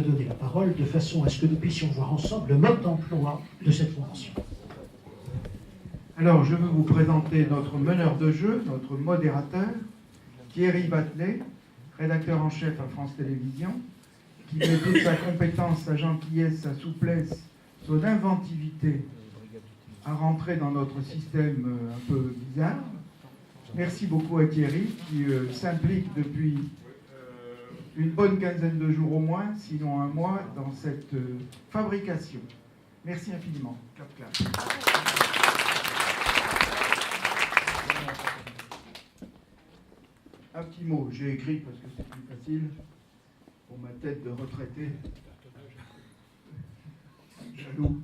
te donner la parole de façon à ce que nous puissions voir ensemble le mode d'emploi de cette convention. Alors, je veux vous présenter notre meneur de jeu, notre modérateur, Thierry Vatelet, rédacteur en chef à France Télévisions, qui met toute sa compétence, sa gentillesse, sa souplesse, son inventivité à rentrer dans notre système un peu bizarre. Merci beaucoup à Thierry qui s'implique depuis une bonne quinzaine de jours au moins, sinon un mois, dans cette fabrication. Merci infiniment. Clap, clap. Un petit mot, j'ai écrit parce que c'est plus facile pour ma tête de retraité. Jaloux.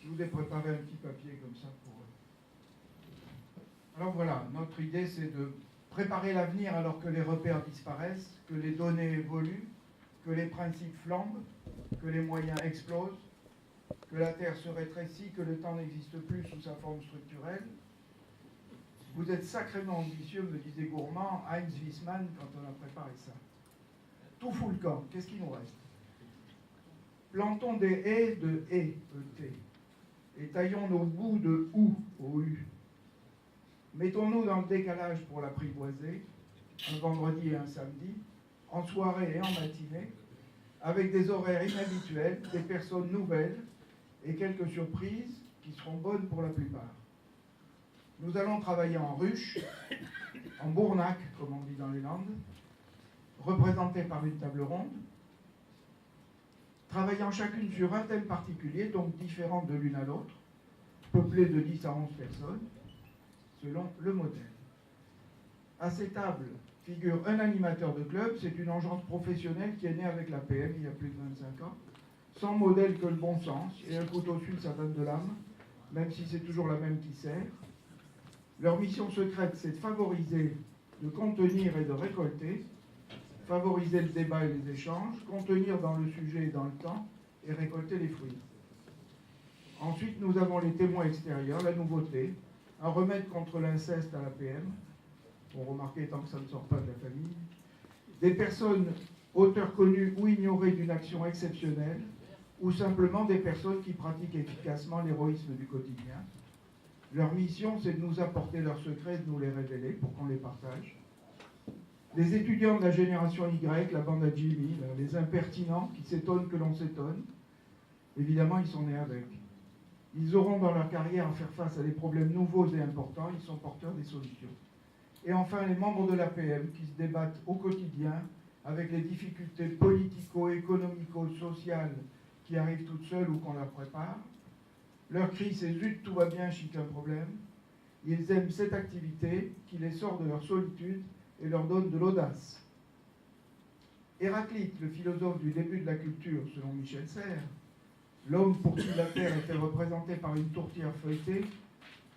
Je vous ai préparé un petit papier comme ça pour... Alors voilà, notre idée c'est de préparer l'avenir alors que les repères disparaissent, que les données évoluent, que les principes flambent, que les moyens explosent, que la Terre se rétrécit, que le temps n'existe plus sous sa forme structurelle. Vous êtes sacrément ambitieux, me disait Gourmand, Heinz Wiesmann, quand on a préparé ça. Tout fout le camp, qu'est-ce qu'il nous reste? Plantons des haies de haies, E-T, et taillons nos bouts de ou, O-U. Mettons-nous dans le décalage pour l'apprivoiser, un vendredi et un samedi, en soirée et en matinée, avec des horaires inhabituels, des personnes nouvelles et quelques surprises qui seront bonnes pour la plupart. Nous allons travailler en ruche, en bournac, comme on dit dans les Landes, représentés par une table ronde, travaillant chacune sur un thème particulier, donc différent de l'une à l'autre, peuplé de 10 à 11 personnes, selon le modèle. À ces tables figure un animateur de club, c'est une engeance professionnelle qui est née avec la PM il y a plus de 25 ans, sans modèle que le bon sens, et un couteau suisse à donne de l'âme, même si c'est toujours la même qui sert. Leur mission secrète, c'est de favoriser, de contenir et de récolter, favoriser le débat et les échanges, contenir dans le sujet et dans le temps, et récolter les fruits. Ensuite, nous avons les témoins extérieurs, la nouveauté, un remède contre l'inceste à la PM, bon, remarquez tant que ça ne sort pas de la famille, des personnes, auteurs connus ou ignorés d'une action exceptionnelle, ou simplement des personnes qui pratiquent efficacement l'héroïsme du quotidien. Leur mission, c'est de nous apporter leurs secrets, de nous les révéler pour qu'on les partage. Les étudiants de la génération Y, la bande à Jimmy, là, les impertinents qui s'étonnent que l'on s'étonne, évidemment, ils sont nés avec. Ils auront dans leur carrière à faire face à des problèmes nouveaux et importants, ils sont porteurs des solutions. Et enfin, les membres de l'APM qui se débattent au quotidien avec les difficultés politico-économico-sociales qui arrivent toutes seules ou qu'on leur prépare. Leur cri, c'est « zut, tout va bien, chic, un problème ». Ils aiment cette activité qui les sort de leur solitude et leur donne de l'audace. Héraclite, le philosophe du début de la culture, selon Michel Serres, l'homme pour qui la Terre était représentée par une tourtière feuilletée,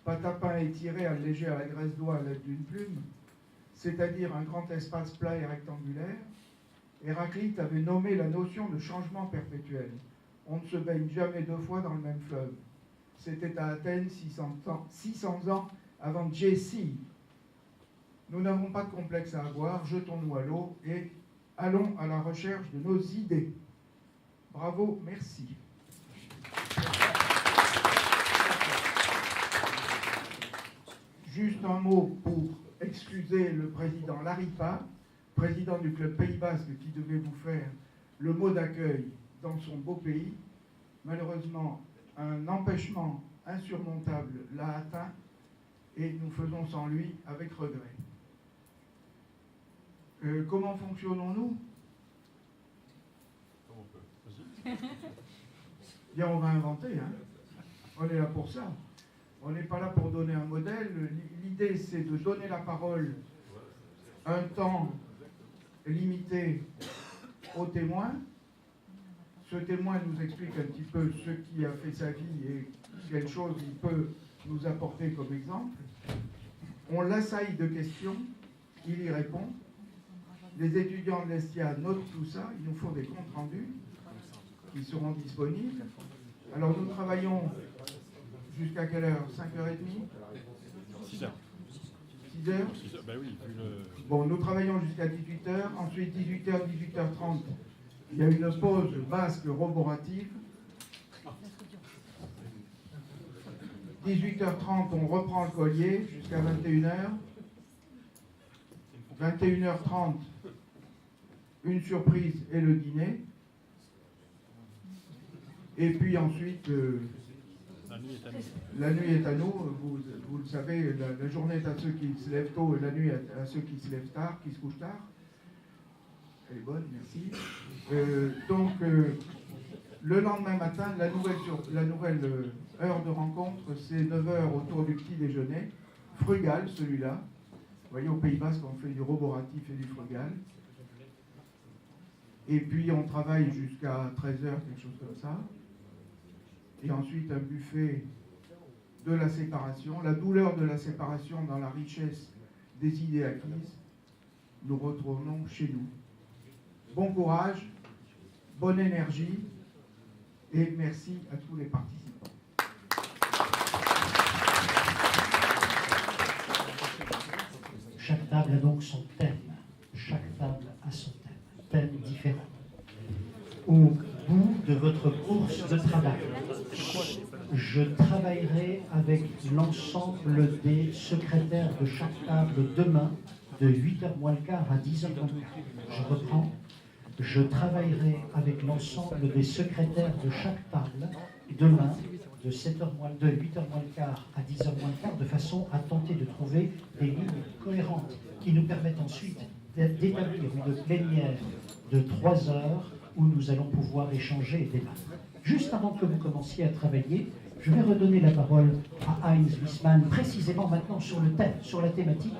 patapin étiré allégé à la graisse d'oie à l'aide d'une plume, c'est-à-dire un grand espace plat et rectangulaire, Héraclite avait nommé la notion de changement perpétuel. On ne se baigne jamais deux fois dans le même fleuve. C'était à Athènes 600 ans avant J.C. Nous n'avons pas de complexe à avoir, jetons-nous à l'eau et allons à la recherche de nos idées. Bravo, merci. Juste un mot pour excuser le président Laripa, président du club Pays Basque qui devait vous faire le mot d'accueil dans son beau pays. Malheureusement, un empêchement insurmontable l'a atteint et nous faisons sans lui avec regret. Comment fonctionnons-nous? Bien, on va inventer, hein. On est là pour ça. On n'est pas là pour donner un modèle. L'idée, c'est de donner la parole un temps limité aux témoins. Ce témoin nous explique un petit peu ce qui a fait sa vie et quelle chose il peut nous apporter comme exemple. On l'assaille de questions, il y répond. Les étudiants de l'ESTIA notent tout ça, ils nous font des comptes rendus qui seront disponibles. Alors nous travaillons jusqu'à quelle heure? 5h30 6h. 6 heures. Ben oui, vu le... Bon, nous travaillons jusqu'à 18h. Ensuite, 18h, 18h30, il y a une pause basque roborative. 18h30, on reprend le collier jusqu'à 21h. 21h30, une surprise et le dîner. Et puis ensuite, La nuit est à nous. la nuit est à nous. Vous le savez, la journée est à ceux qui se lèvent tôt et la nuit à ceux qui se lèvent tard, qui se couchent tard. Elle est bonne, merci. Donc, le lendemain matin, la nouvelle heure de rencontre, c'est 9h autour du petit déjeuner. Frugal, celui-là. Vous voyez, au Pays Basque, on fait du roboratif et du frugal. Et puis, on travaille jusqu'à 13h, quelque chose comme ça. Et ensuite, un buffet de la séparation. La douleur de la séparation dans la richesse des idées acquises. Nous retournons chez nous. Bon courage, bonne énergie et merci à tous les participants. Chaque table a donc son thème. Chaque table a son thème. Thème différent. Au bout de votre course de travail, je travaillerai avec l'ensemble des secrétaires de chaque table demain de 8h moins le quart à 10h moins le quart. Je reprends. Je travaillerai avec l'ensemble des secrétaires de chaque table demain de 8h moins le quart à 10h moins le quart, de façon à tenter de trouver des lignes cohérentes qui nous permettent ensuite d'établir une plénière de 3 heures où nous allons pouvoir échanger et débattre. Juste avant que vous commenciez à travailler, je vais redonner la parole à Heinz Wiesmann, précisément maintenant sur le thème, sur la thématique,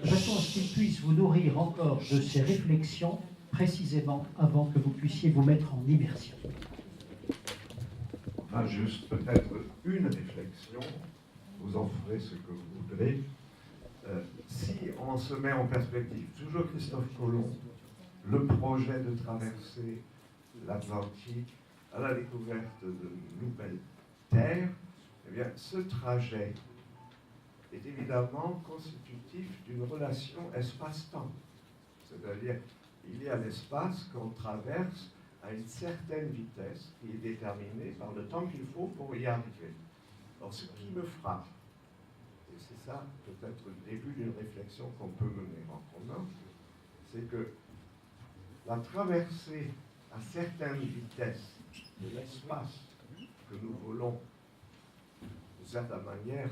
de façon à ce qu'il puisse vous nourrir encore de ses réflexions, précisément avant que vous puissiez vous mettre en immersion. Enfin, juste peut-être une réflexion, vous en ferez ce que vous voudrez. Si on se met en perspective, toujours Christophe Colomb, le projet de traverser l'Atlantique à la découverte de nouvelles terres, eh bien, ce trajet est évidemment constitutif d'une relation espace-temps. C'est-à-dire, il y a l'espace qu'on traverse à une certaine vitesse qui est déterminée par le temps qu'il faut pour y arriver. Alors, ce qui me frappe, et c'est ça peut-être le début d'une réflexion qu'on peut mener en commun, c'est que la traversée à certaines vitesses de l'espace que nous voulons, d'une certaine manière,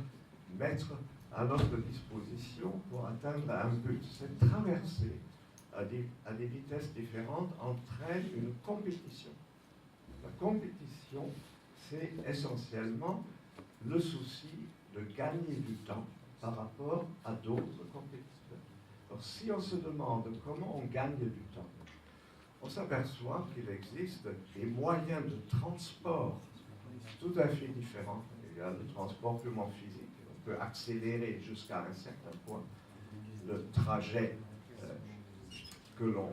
mettre à notre disposition pour atteindre un but. Cette traversée à des vitesses différentes entraîne une compétition. La compétition, c'est essentiellement le souci de gagner du temps par rapport à d'autres compétiteurs. Alors, si on se demande comment on gagne du temps, on s'aperçoit qu'il existe des moyens de transport tout à fait différents. Il y a le transport purement physique. On peut accélérer jusqu'à un certain point le trajet que l'on...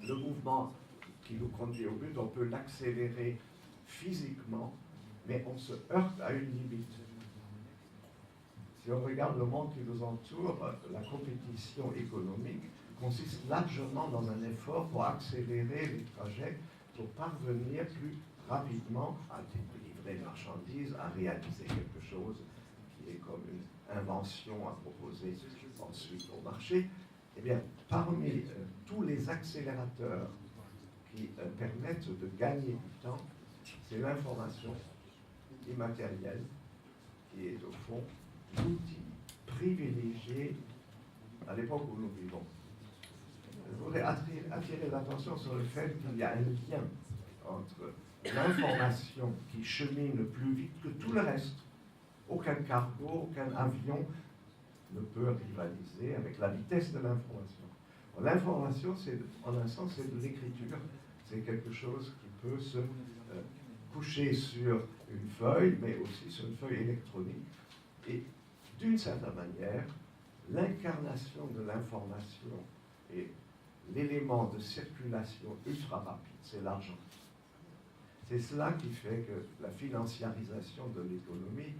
Le mouvement qui nous conduit au but, on peut l'accélérer physiquement, mais on se heurte à une limite. Si on regarde le monde qui nous entoure, la compétition économique consiste largement dans un effort pour accélérer les trajets, pour parvenir plus rapidement à délivrer des marchandises, à réaliser quelque chose qui est comme une invention à proposer ensuite au marché. Eh bien, parmi tous les accélérateurs qui permettent de gagner du temps, c'est l'information immatérielle qui est au fond l'outil privilégié à l'époque où nous vivons. Je voudrais attirer l'attention sur le fait qu'il y a un lien entre l'information qui chemine plus vite que tout le reste. Aucun cargo, aucun avion ne peut rivaliser avec la vitesse de l'information. L'information, en un sens, c'est de l'écriture. C'est quelque chose qui peut se coucher sur une feuille, mais aussi sur une feuille électronique. Et d'une certaine manière, l'incarnation de l'information et l'élément de circulation ultra rapide, c'est l'argent. C'est cela qui fait que la financiarisation de l'économie,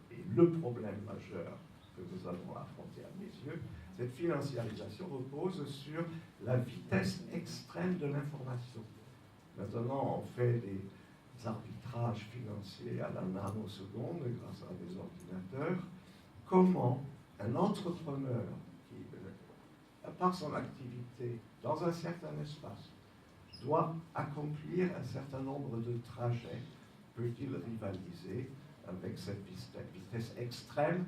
qui est le problème majeur que nous allons affronter à mes yeux, cette financiarisation repose sur la vitesse extrême de l'information. Maintenant, on fait des arbitrages financiers à la nanoseconde grâce à des ordinateurs. Comment un entrepreneur qui, par son activité dans un certain espace, doit accomplir un certain nombre de trajets, peut-il rivaliser avec cette vitesse extrême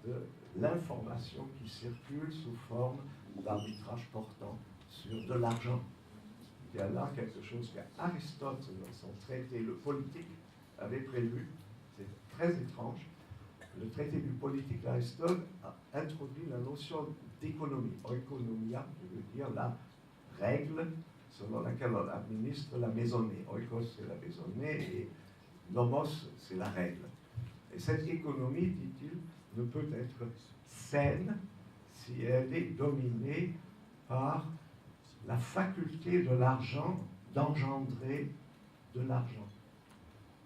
de l'information qui circule sous forme d'arbitrage portant sur de l'argent? Il y a là quelque chose qu'Aristote, dans son traité Le Politique, avait prévu. C'est très étrange. Le traité du Politique d'Aristote a introduit la notion d'économie. Oikonomia, je veux dire la règle selon laquelle on administre la maisonnée. Oikos, c'est la maisonnée, et nomos, c'est la règle. Et cette économie, dit-il, ne peut être saine si elle est dominée par la faculté de l'argent d'engendrer de l'argent,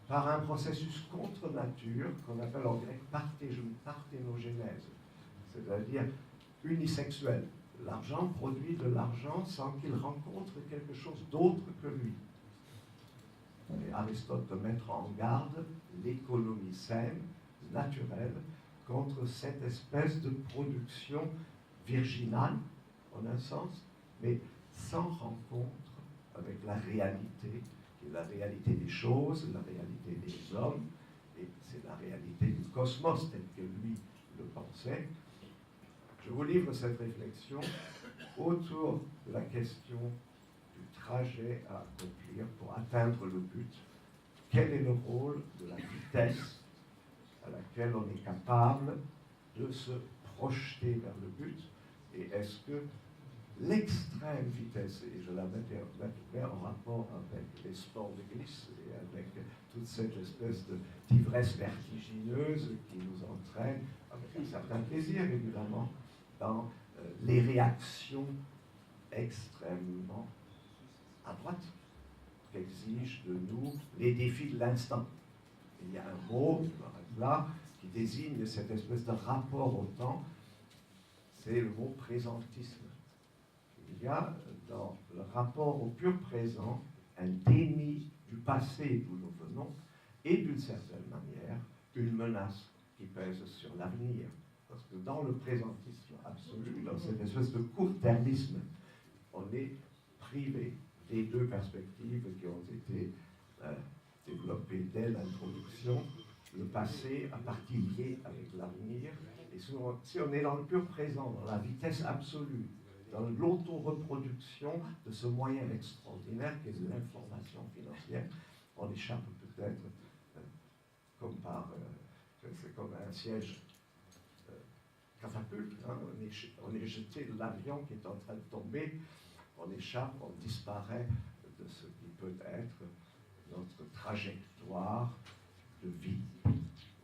par un processus contre nature qu'on appelle en grec parthénogenèse, c'est-à-dire unisexuel. L'argent produit de l'argent sans qu'il rencontre quelque chose d'autre que lui. Et Aristote peut mettre en garde l'économie saine, naturelle, contre cette espèce de production virginale, en un sens, mais sans rencontre avec la réalité, qui est la réalité des choses, la réalité des hommes, et c'est la réalité du cosmos tel que lui le pensait. Je vous livre cette réflexion autour de la question du trajet à accomplir pour atteindre le but. Quel est le rôle de la vitesse à laquelle on est capable de se projeter vers le but? Et est-ce que l'extrême vitesse, et je la mets en rapport avec les sports de glisse et avec toute cette espèce d'ivresse vertigineuse qui nous entraîne, avec un certain plaisir évidemment, dans les réactions extrêmement à droite qu'exigent de nous les défis de l'instant. Il y a un mot, là, qui désigne cette espèce de rapport au temps, c'est le mot présentisme. Il y a dans le rapport au pur présent un déni du passé d'où nous venons et d'une certaine manière une menace qui pèse sur l'avenir. Parce que dans le présentisme absolu, dans cette espèce de court-termisme, on est privé des deux perspectives qui ont été développées dès l'introduction, le passé à partie liée avec l'avenir, et si on est dans le pur présent, dans la vitesse absolue, dans l'auto-reproduction de ce moyen extraordinaire qu'est l'information financière, on échappe peut-être comme c'est comme un siège catapulte, hein, on est jeté de l'avion qui est en train de tomber, on échappe, on disparaît de ce qui peut être notre trajectoire de vie.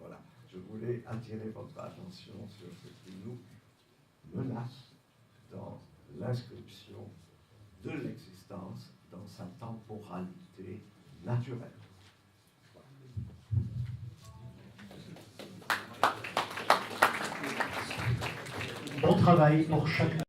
Voilà, je voulais attirer votre attention sur ce qui nous menace dans l'inscription de l'existence dans sa temporalité naturelle. Bon travail pour chacun.